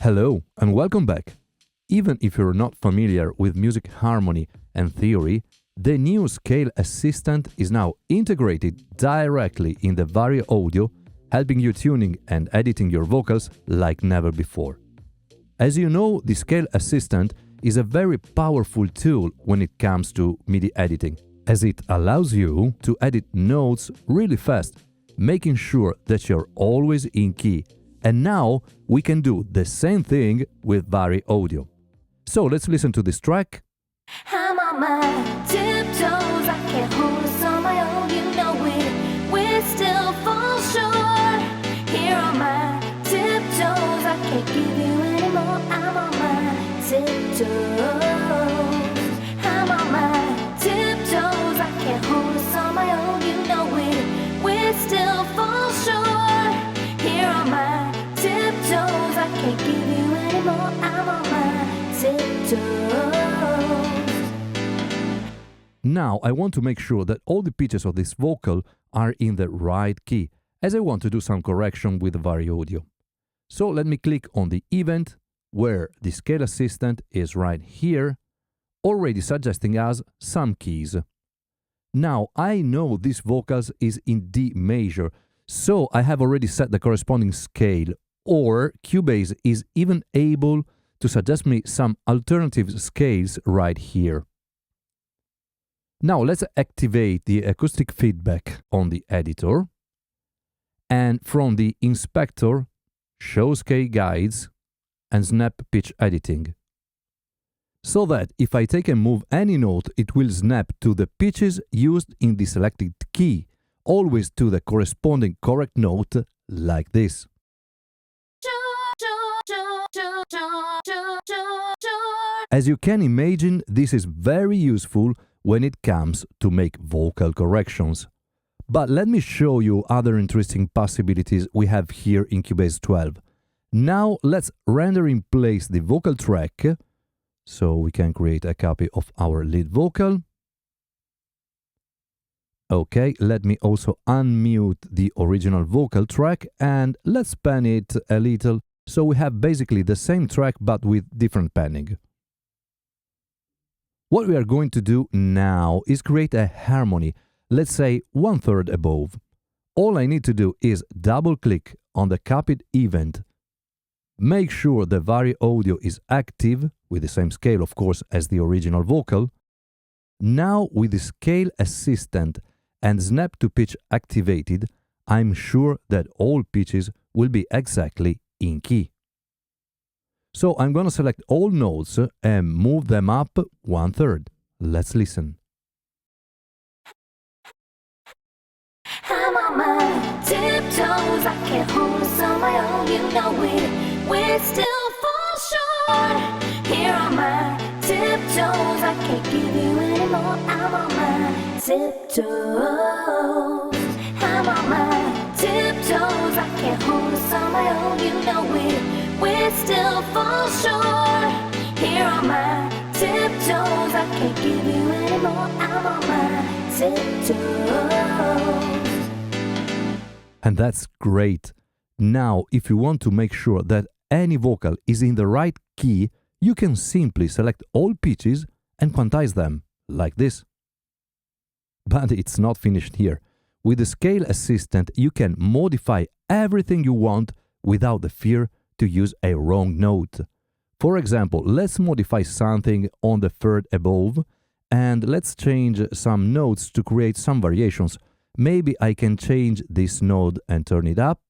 Hello and welcome back. Even if you're not familiar with music harmony and theory, the new Scale Assistant is now integrated directly in the VariAudio, helping you tuning and editing your vocals like never before. As you know, the Scale Assistant is a very powerful tool when it comes to MIDI editing, as it allows you to edit notes really fast, making sure that you're always in key. And now we can do the same thing with VariAudio. So let's listen to this track. I'm on my tiptoes, I can't hold us on my own, you know it, we still fall short. Here on my tiptoes, I can't give you any more. I'm on my tiptoes, I'm on my tiptoes, I can't hold us on my own, you know it, we still fall short. Here on my tiptoes, I can't give you any more. I'm on my tiptoes. Now I want to make sure that all the pitches of this vocal are in the right key, as I want to do some correction with VariAudio. So let me click on the event, where the Scale Assistant is right here, already suggesting us some keys. Now I know this vocals is in D major, so I have already set the corresponding scale, or Cubase is even able to suggest me some alternative scales right here. Now let's activate the acoustic feedback on the editor, and from the inspector, Choose Cubase guides and snap pitch editing, so that if I take and move any note, it will snap to the pitches used in the selected key, always to the corresponding correct note, like this. As you can imagine, this is very useful when it comes to make vocal corrections. But let me show you other interesting possibilities we have here in Cubase 12. Now let's render in place the vocal track, so we can create a copy of our lead vocal. Okay, let me also unmute the original vocal track and let's pan it a little, so we have basically the same track but with different panning. What we are going to do now is create a harmony, let's say 1/3 above. All I need to do is double-click on the copied event, make sure the VariAudio is active, with the same scale of course as the original vocal. Now with the Scale Assistant and Snap to Pitch activated, I'm sure that all pitches will be exactly in key. So I'm gonna select all notes and move them up 1/3. Let's listen. I'm on my tiptoes, I can't hold us on my own, you know it, we still fall short. Here on my tiptoes, I can't give you any more. I'm on my tiptoes, I'm on my tiptoes, I can't hold us on my own, you know it, we still fall short. Here on my tiptoes, I can't give you any more. I'm on my tiptoes. And that's great. Now, if you want to make sure that any vocal is in the right key, you can simply select all pitches and quantize them, like this. But it's not finished here. With the Scale Assistant, you can modify everything you want without the fear to use a wrong note. For example, let's modify something on the third above, and let's change some notes to create some variations. Maybe I can change this note and turn it up,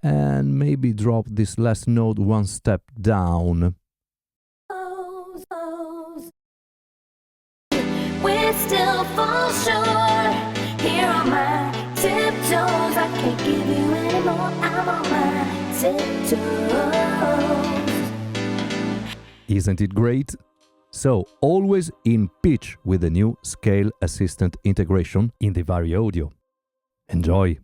and maybe drop this last note one step down. We still fall short. Here on my tiptoes, I can't give you any more. I'm on my tiptoes. Isn't it great? So, always in pitch with the new Scale Assistant integration in the VariAudio. Enjoy!